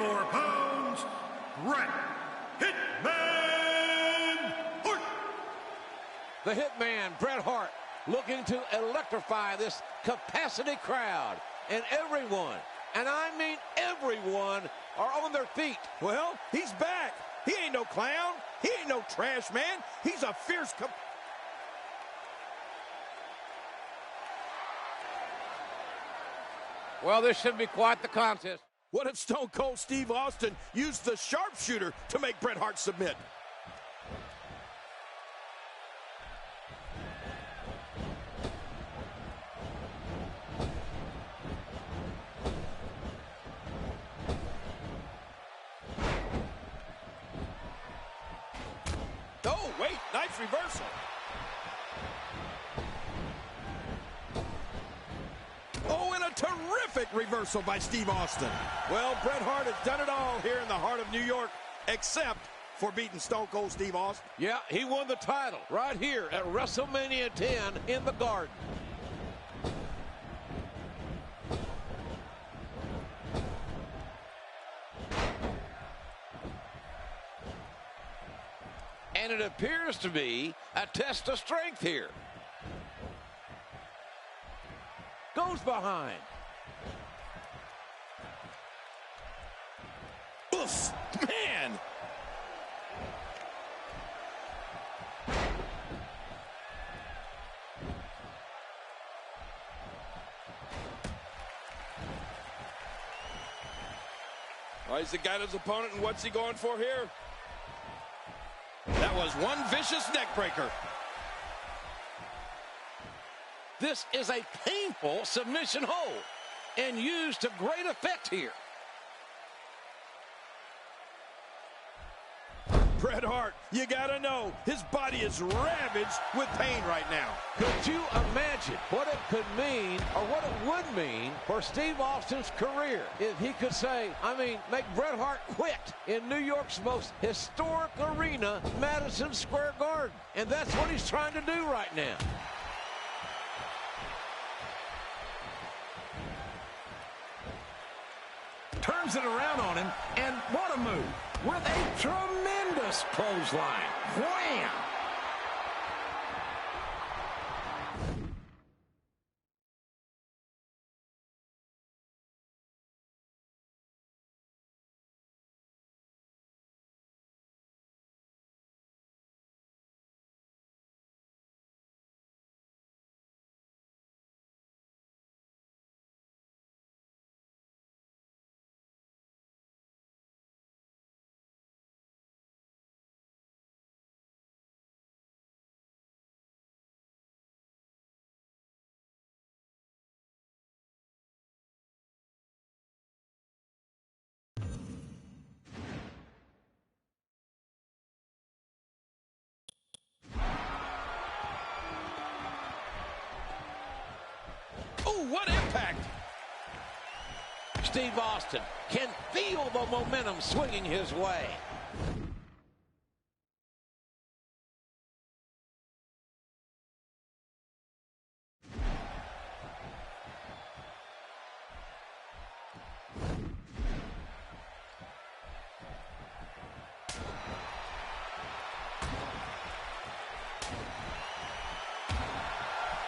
184 pounds, Bret Hitman Hart. The Hitman, Bret Hart, looking to electrify this capacity crowd. And everyone, and I mean everyone, are on their feet. Well, he's back. He ain't no clown. He ain't no trash man. He's a fierce Well, this should be quite the contest. What if Stone Cold Steve Austin used the sharpshooter to make Bret Hart submit? Oh, wait, nice reversal. Oh, and a terrific reversal by Steve Austin. Well, Bret Hart has done it all here in the heart of New York, except for beating Stone Cold Steve Austin. Yeah, he won the title right here at WrestleMania 10 in the Garden. And it appears to be a test of strength here. Goes behind. Oof, man. Oh, he's got his opponent, and what's he going for here? That was one vicious neck breaker. This is a painful submission hold and used to great effect here. Bret Hart, you gotta know, his body is ravaged with pain right now. Could you imagine what it could mean, or what it would mean, for Steve Austin's career if he could say, make Bret Hart quit in New York's most historic arena, Madison Square Garden? And that's what he's trying to do right now. Turns it around on him, and what a move, with a tremendous clothesline. Wham! Oh, what impact! Steve Austin can feel the momentum swinging his way.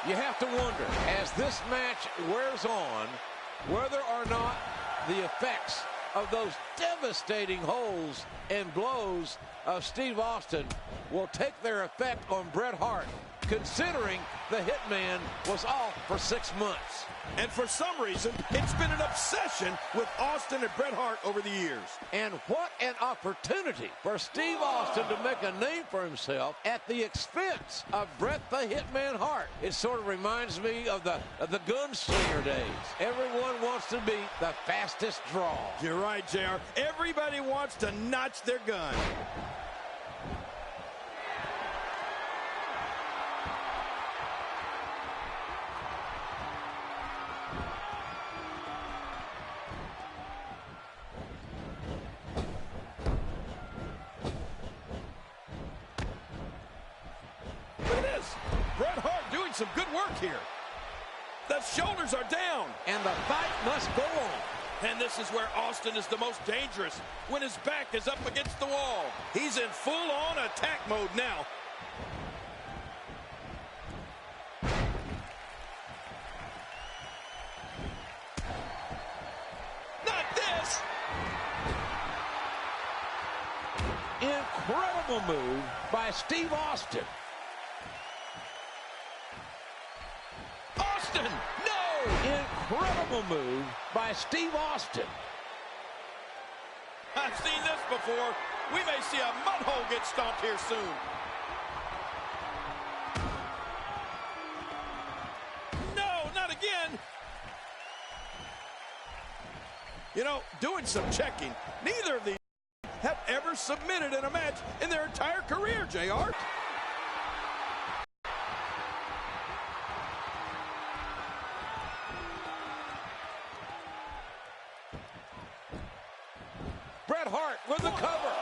You have to wonder, as this match wears on, whether or not the effects of those devastating holds and blows of Steve Austin will take their effect on Bret Hart, considering the Hitman was off for 6 months. And for some reason, it's been an obsession with Austin and Bret Hart over the years. And what an opportunity for Steve Austin to make a name for himself at the expense of Bret the Hitman Hart. It sort of reminds me of the gunslinger days. Everyone wants to be the fastest draw. You're right, JR. Everybody wants to notch their gun. Some good work here. The shoulders are down. And the fight must go on. And this is where Austin is the most dangerous, when his back is up against the wall. He's in full-on attack mode now. Not this! Incredible move by Steve Austin. Austin, no! Incredible move by Steve Austin. I've seen this before. We may see a mud hole get stomped here soon. No, not again. You know, doing some checking, neither of these have ever submitted in a match in their entire career, JR. Bret Hart with the cover.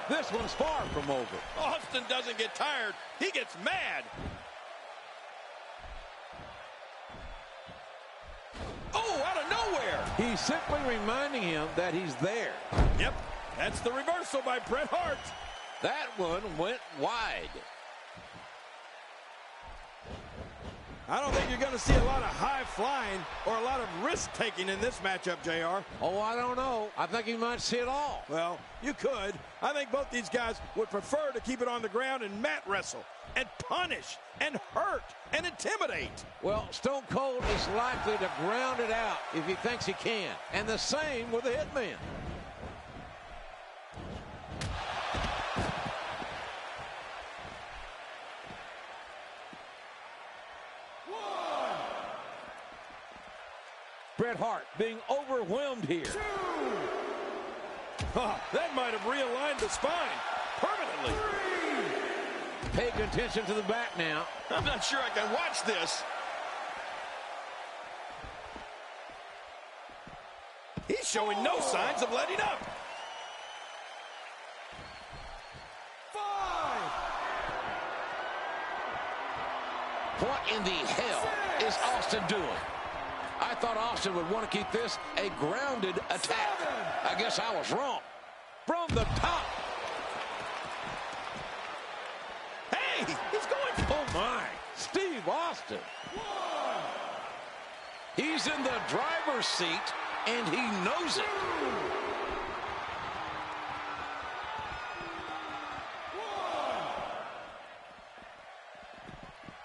This one's far from over. Austin doesn't get tired. He gets mad. Oh, out of nowhere. He's simply reminding him that he's there. Yep, that's the reversal by Bret Hart. That one went wide. I don't think you're going to see a lot of high flying or a lot of risk taking in this matchup, JR. Oh, I don't know. I think you might see it all. Well, you could. I think both these guys would prefer to keep it on the ground and mat wrestle and punish and hurt and intimidate. Well, Stone Cold is likely to ground it out if he thinks he can. And the same with the Hitman. Bret Hart being overwhelmed here. Oh, that might have realigned the spine permanently. Pay attention to the back now. I'm not sure I can watch this. He's showing no signs of letting up. 5. What in the hell is Austin doing? I thought Austin would want to keep this a grounded attack. I guess I was wrong. From the top. Hey, he's going. Oh, my. Steve Austin. He's in the driver's seat, and he knows it.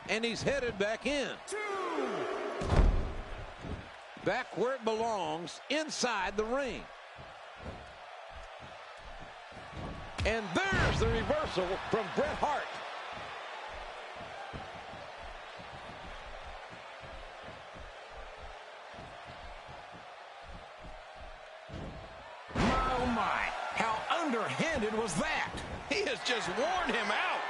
And he's headed back in. 2. Back where it belongs, inside the ring. And there's the reversal from Bret Hart. My, oh my, how underhanded was that? He has just worn him out.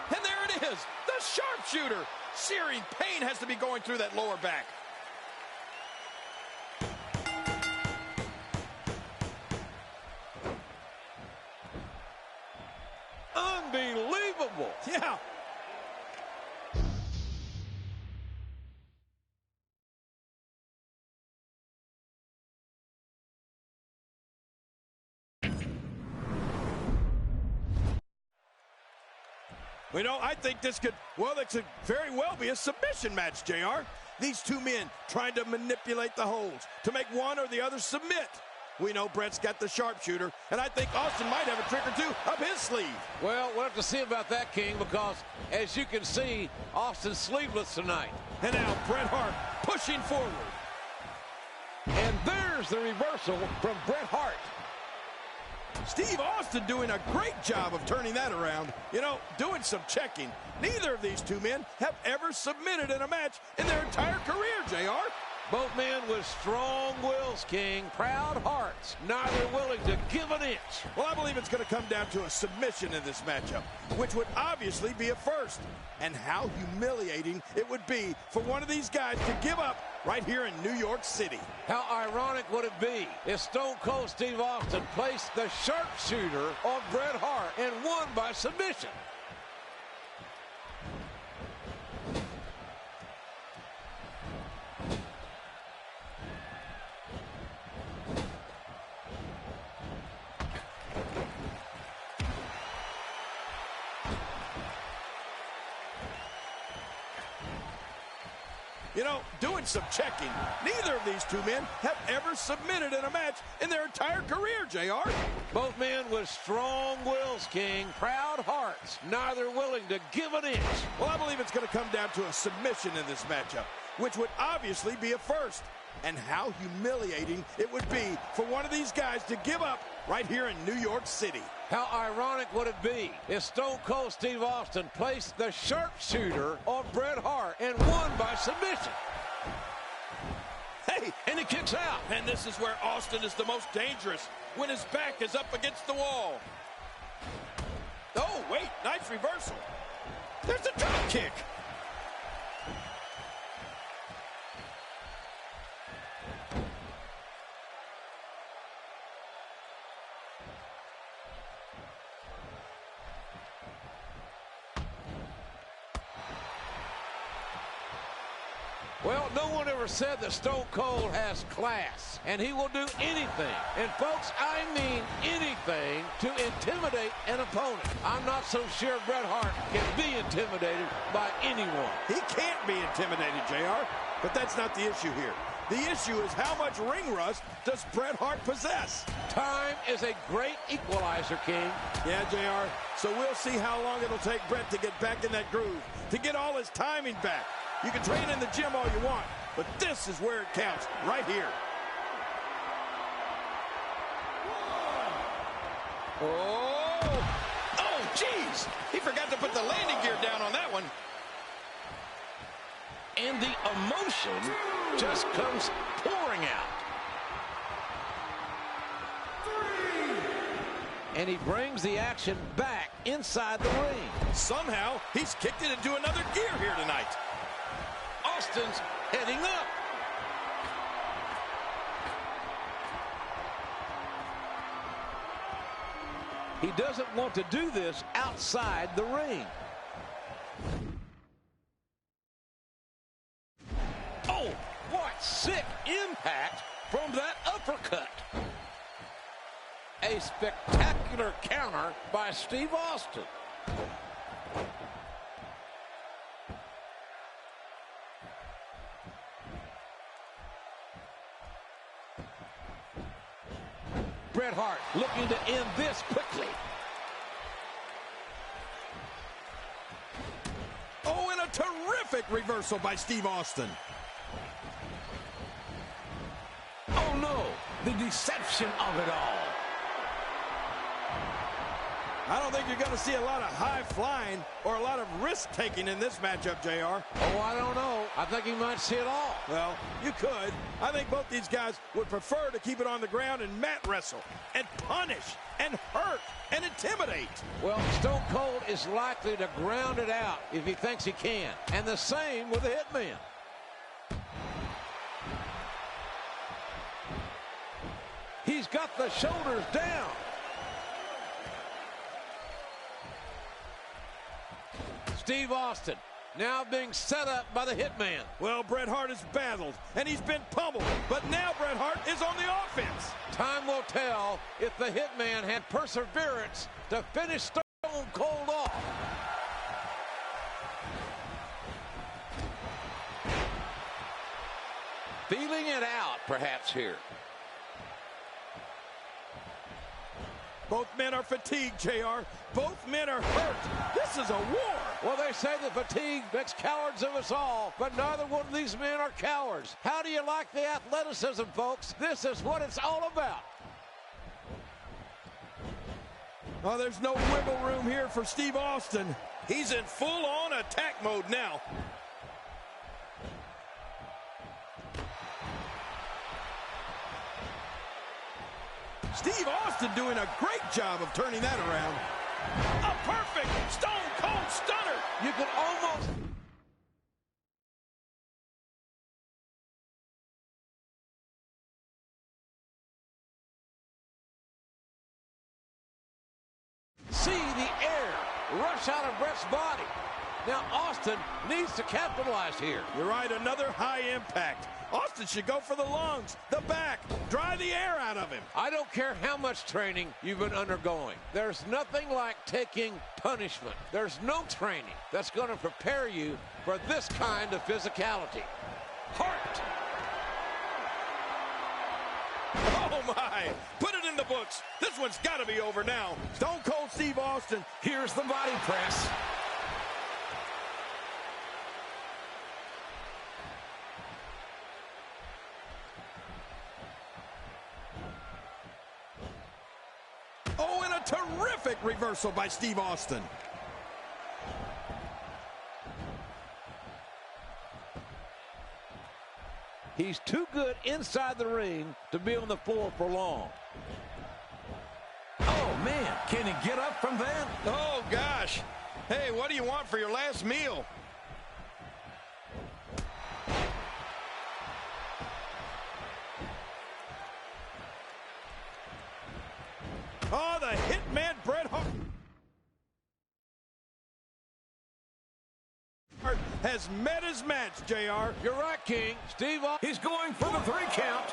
And there it is, the sharpshooter. Searing pain has to be going through that lower back. Unbelievable. Yeah. You know, I think this could very well be a submission match, JR. These two men trying to manipulate the holds to make one or the other submit. We know Bret's got the sharpshooter, and I think Austin might have a trick or two up his sleeve. Well, we'll have to see about that, King, because as you can see, Austin's sleeveless tonight. And now Bret Hart pushing forward. And there's the reversal from Bret Hart. Steve Austin doing a great job of turning that around. You know, doing some checking. Neither of these two men have ever submitted in a match in their entire career, JR. Both men with strong wills, King. Proud hearts. Neither willing to give an inch. Well, I believe it's going to come down to a submission in this matchup, which would obviously be a first. And how humiliating it would be for one of these guys to give up right here in New York City. How ironic would it be if Stone Cold Steve Austin placed the sharpshooter on Bret Hart and won by submission? You know, doing some checking, neither of these two men have ever submitted in a match in their entire career, JR. Both men with strong wills, King. Proud hearts. Neither willing to give an inch. Well, I believe it's going to come down to a submission in this matchup, which would obviously be a first. And how humiliating it would be for one of these guys to give up right here in New York City. How ironic would it be if Stone Cold Steve Austin placed the sharpshooter on Bret Hart and won by submission? Hey, And he kicks out. and this is where Austin is the most dangerous, when his back is up against the wall. Oh, wait, nice reversal. There's a drop kick. Well, no one ever said that Stone Cold has class, and he will do anything, and folks, I mean anything, to intimidate an opponent. I'm not so sure Bret Hart can be intimidated by anyone. He can't be intimidated, JR, but that's not the issue here. The issue is how much ring rust does Bret Hart possess? Time is a great equalizer, King. Yeah, JR, so we'll see how long it'll take Bret to get back in that groove, to get all his timing back. You can train in the gym all you want, but this is where it counts, right here. Oh, geez. He forgot to put the landing gear down on that one. And the emotion just comes pouring out. And he brings the action back inside the ring. Somehow, he's kicked it into another gear here tonight. Austin's heading up. He doesn't want to do this outside the ring. Oh, what sick impact from that uppercut. A spectacular counter by Steve Austin. Bret Hart looking to end this quickly. Oh, and a terrific reversal by Steve Austin. Oh, no. The deception of it all. I don't think you're going to see a lot of high flying or a lot of risk taking in this matchup, JR. Oh, I don't know. I think he might see it all. Well, you could. I think both these guys would prefer to keep it on the ground and mat wrestle and punish and hurt and intimidate. Well, Stone Cold is likely to ground it out if he thinks he can. And the same with the Hitman. He's got the shoulders down. Steve Austin now being set up by the Hitman. Well, Bret Hart has battled, and he's been pummeled, but now Bret Hart is on the offense. Time will tell if the Hitman had perseverance to finish Stone Cold off. Feeling it out, perhaps, here. Both men are fatigued, JR. Both men are hurt. This is a war. Well, they say that fatigue makes cowards of us all, but neither one of these men are cowards. How do you like the athleticism, folks? This is what it's all about. Oh, there's no wiggle room here for Steve Austin. He's in full-on attack mode now. Steve Austin doing a great job of turning that around. A perfect Stone Cold Stunner. You can almost... see the air rush out of Bret's body. Now Austin needs to capitalize here. You're right, another high impact. Austin should go for the lungs, the back, dry the air out of him. I don't care how much training you've been undergoing. There's nothing like taking punishment. There's no training that's going to prepare you for this kind of physicality. Hart. Oh, my. Put it in the books. This one's got to be over now. Stone Cold Steve Austin. Here's the body press. Oh, and a terrific reversal by Steve Austin. He's too good inside the ring to be on the floor for long. Oh, man. Can he get up from that? Oh, gosh. Hey, what do you want for your last meal? Oh, the Hitman Bret Hart has met his match, JR. You're right, King. Steve Austin. He's going for the 3 count.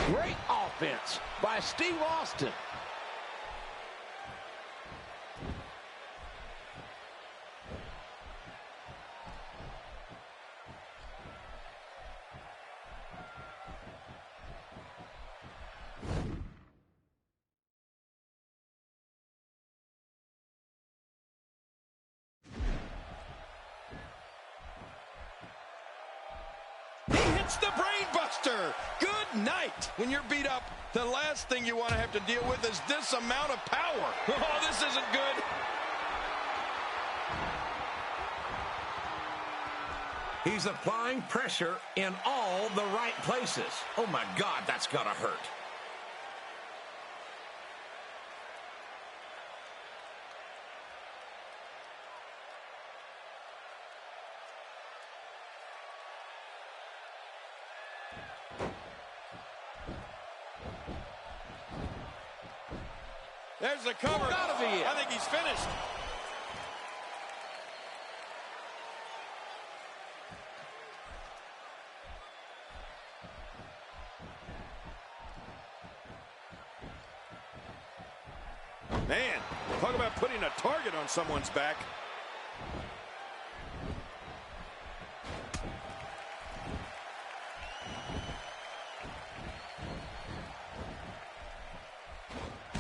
Great offense by Steve Austin. It's the brain buster. Good night. When you're beat up, the last thing you want to have to deal with is this amount of power. Oh, this isn't good. He's applying pressure in all the right places. Oh, my God, that's got to hurt. There's the cover. Gotta be it. I think he's finished. Man, talk about putting a target on someone's back.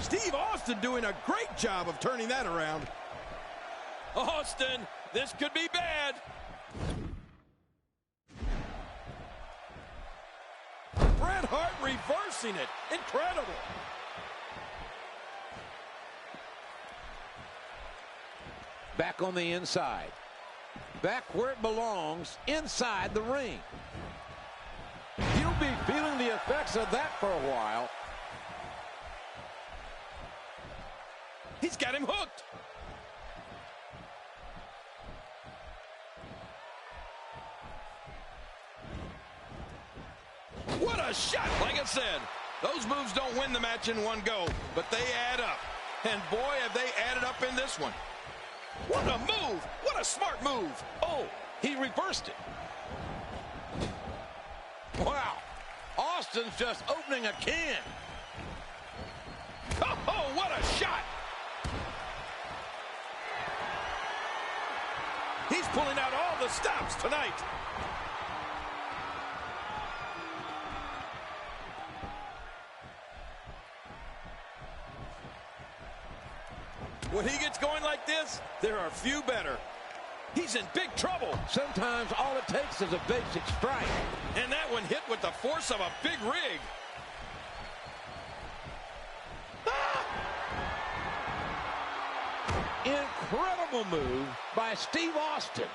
Steve Austin doing a great job of turning that around. Austin, this could be bad. Bret Hart reversing it. Incredible. Back on the inside. Back where it belongs, inside the ring. He'll be feeling the effects of that for a while. He's got him hooked. What a shot. Like I said, those moves don't win the match in one go, but they add up. And boy, have they added up in this one. What a move. What a smart move. Oh, he reversed it. Wow. Austin's just opening a can. Oh, what a shot. He's pulling out all the stops tonight. When he gets going like this, there are few better. He's in big trouble. Sometimes all it takes is a basic strike. And that one hit with the force of a big rig. Incredible move by Steve Austin.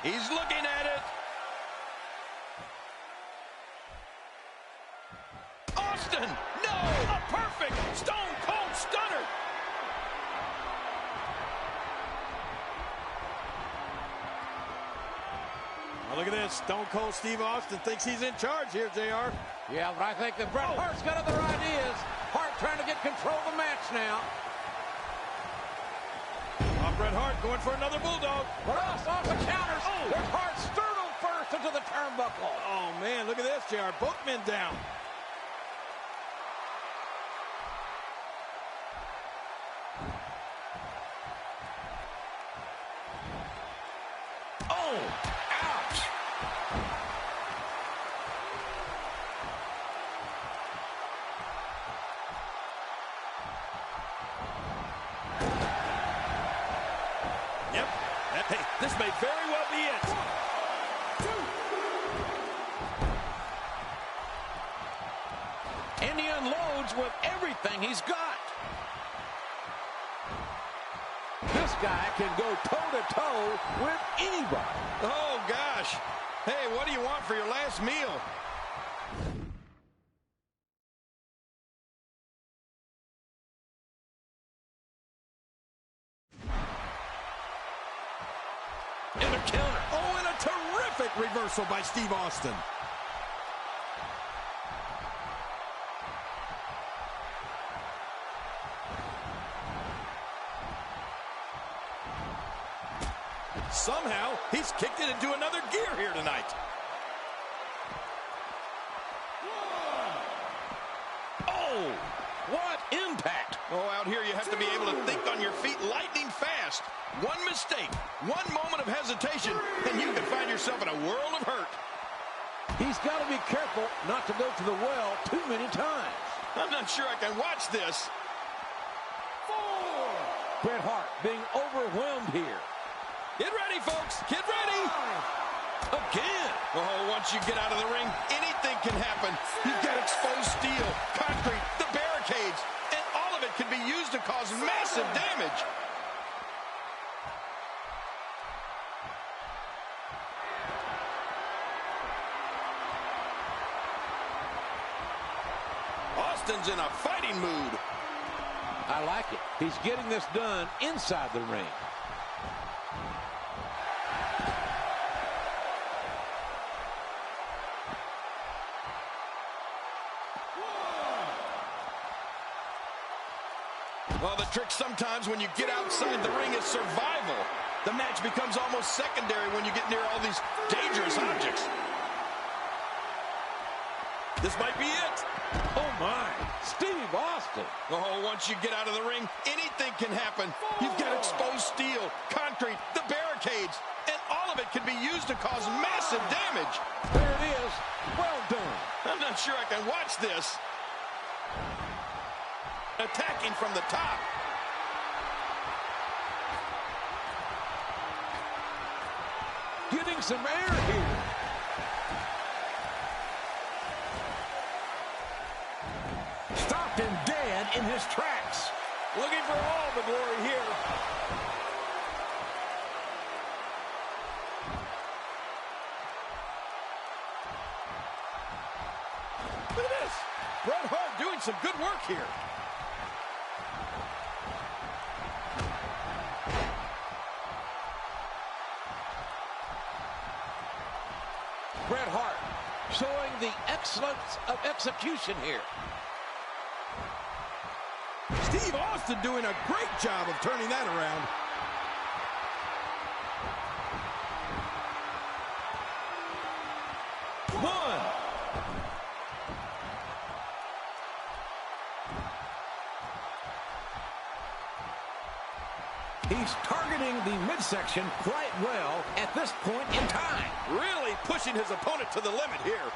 He's looking at it. Austin! No! A perfect Stone Cold Stunner! Now look at this. Stone Cold Steve Austin thinks he's in charge here, JR. Yeah, but I think that Bret Hart's got other ideas. Hart trying to get control of the match now. Bret Hart going for another Bulldog. Cross off the counters. There's Hart sternal first into the turnbuckle. Oh, man, look at this, JR. Both men down. Oh, ouch. Yep. Hey, this may very well be it. 1, 2. And he unloads with everything he's got. This guy can go toe-to-toe with anybody. Oh, gosh. Hey, what do you want for your last meal? And a counter. Oh, and a terrific reversal by Steve Austin. Somehow, he's kicked it into another gear here tonight. Oh, what impact. Oh, out here you have to be able to think on your feet lightning fast. One mistake, one moment of hesitation, and you can find yourself in a world of hurt. He's got to be careful not to go to the well too many times. I'm not sure I can watch this. 4. Bret Hart being overwhelmed here. Get ready, folks. Get ready. Again. Oh, once you get out of the ring, anything can happen. You've got exposed steel, concrete, the barricades, and all of it can be used to cause massive damage. Austin's in a fighting mood. I like it. He's getting this done inside the ring. Well, the trick sometimes when you get outside the ring is survival. The match becomes almost secondary when you get near all these dangerous objects. This might be it. Oh, my. Steve Austin. Oh, once you get out of the ring, anything can happen. You've got exposed steel, concrete, the barricades, and all of it can be used to cause massive damage. There it is. Well done. I'm not sure I can watch this. Attacking from the top. Getting some air here. Stopped him dead in his tracks. Looking for all the glory here. Look at this. Bret Hart doing some good work here. Bret Hart showing the excellence of execution here. Steve Austin doing a great job of turning that around. One. He's targeting the midsection quite well at this point in time. Really pushing his opponent to the limit here.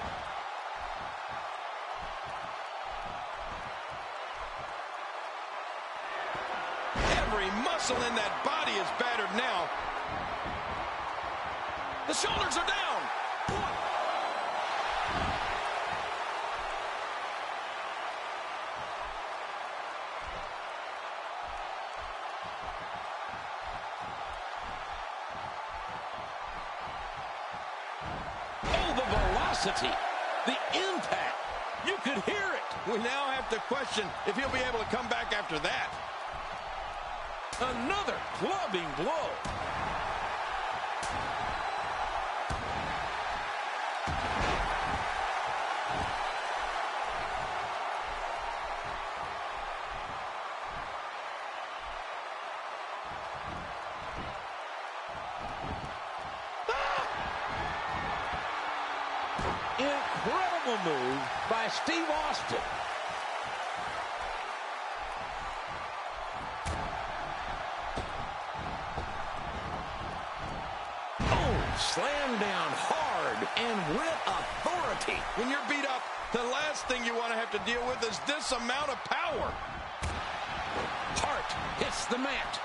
Every muscle in that body is battered now. The shoulders are down. Oh, the velocity, the impact. You could hear it. We now have to question if he'll be able to come back after that. Another clubbing blow. Incredible move by Steve Austin. Oh, slammed down hard and with authority. When you're beat up, the last thing you want to have to deal with is this amount of power. Hart hits the mat.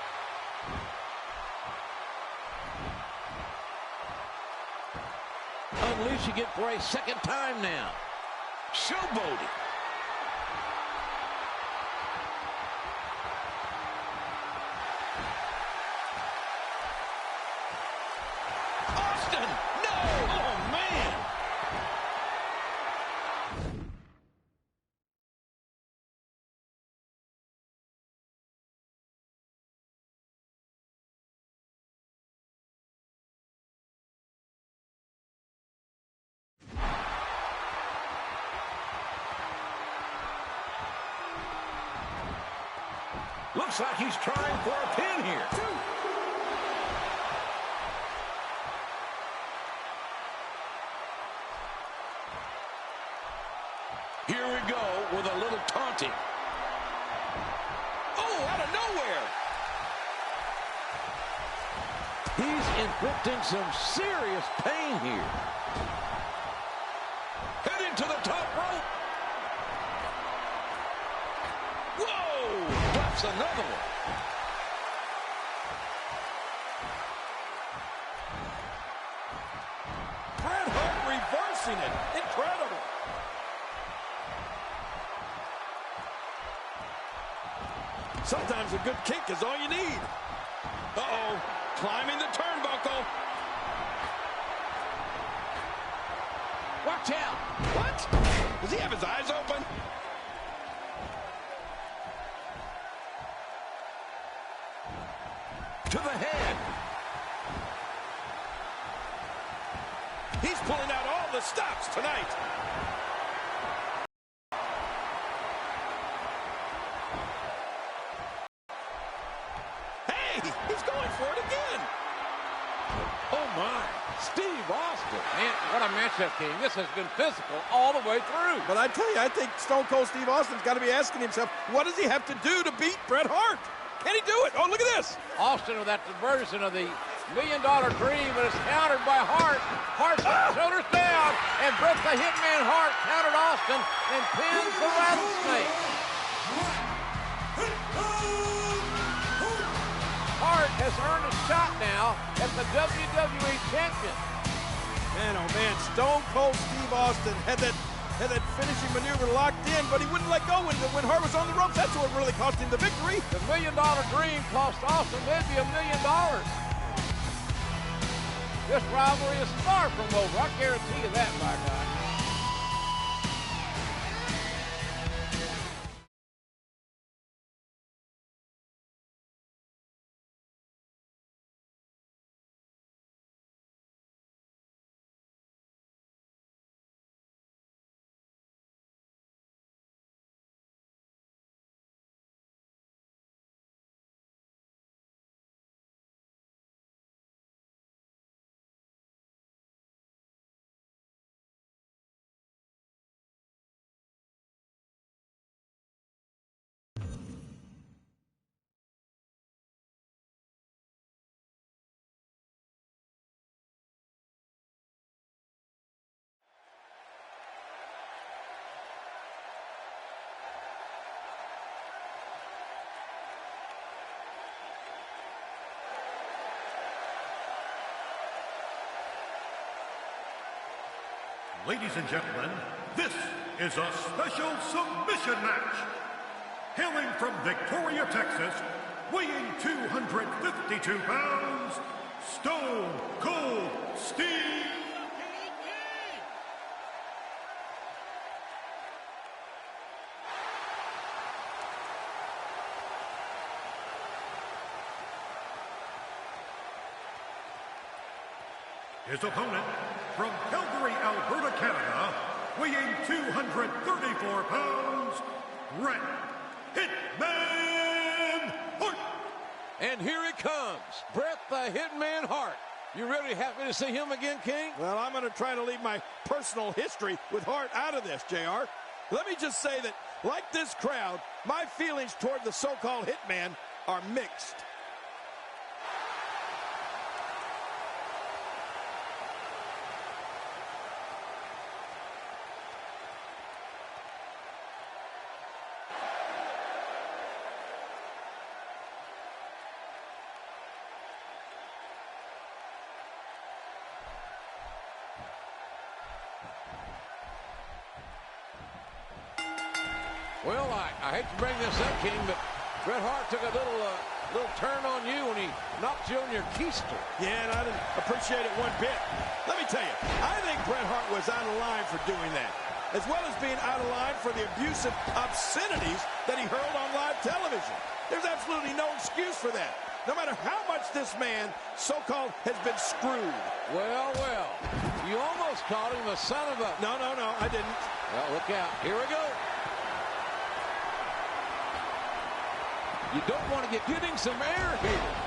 Unleashing it for a second time now. Showboating. Austin, no! Oh, man! Looks like he's trying for a pin here. Here we go with a little taunting. Oh, out of nowhere! He's inflicting some serious pain here. Heading to the top rope. Whoa! Drops another one. Bret Hart reversing it. Incredible. Sometimes a good kick is all you need. Uh-oh. Climbing the turnbuckle. Watch out. What? Does he have his eyes open? To the head. He's pulling out all the stops tonight. Hey, he's going for it again. Oh, my. Steve Austin. Man, what a matchup, King. This has been physical all the way through. But I tell you, I think Stone Cold Steve Austin's got to be asking himself, what does he have to do to beat Bret Hart? Can he do it? Oh, look at this. Austin with that diversion of the $1 Million Dream, but it's countered by Hart. Hart shoulders down, and Bret the Hitman Hart countered Austin and pins the Rattlesnake. Hart has earned a shot now at the WWE Champion. Man, oh man, Stone Cold Steve Austin had that finishing maneuver locked in, but he wouldn't let go when Hart was on the ropes. That's what really cost him the victory. The $1 Million Dream cost Austin maybe $1 million. This rivalry is far from over. I guarantee you that, my God. Ladies and gentlemen, this is a special submission match. Hailing from Victoria, Texas, weighing 252 pounds, Stone Cold Steve. His opponent from Calgary, Alberta, Canada, weighing 234 pounds, Bret Hitman Hart. And here he comes, Bret the Hitman Hart. You really happy to see him again, King? Well, I'm going to try to leave my personal history with Hart out of this, JR. Let me just say that, like this crowd, my feelings toward the so-called Hitman are mixed. Well, I hate to bring this up, King, but Bret Hart took a little turn on you when he knocked you on your keister. Yeah, and I didn't appreciate it one bit. Let me tell you, I think Bret Hart was out of line for doing that, as well as being out of line for the abusive obscenities that he hurled on live television. There's absolutely no excuse for that, no matter how much this man, so-called, has been screwed. Well, you almost called him a son of a... No, I didn't. Well, look out. Here we go. You don't want to get getting some air here.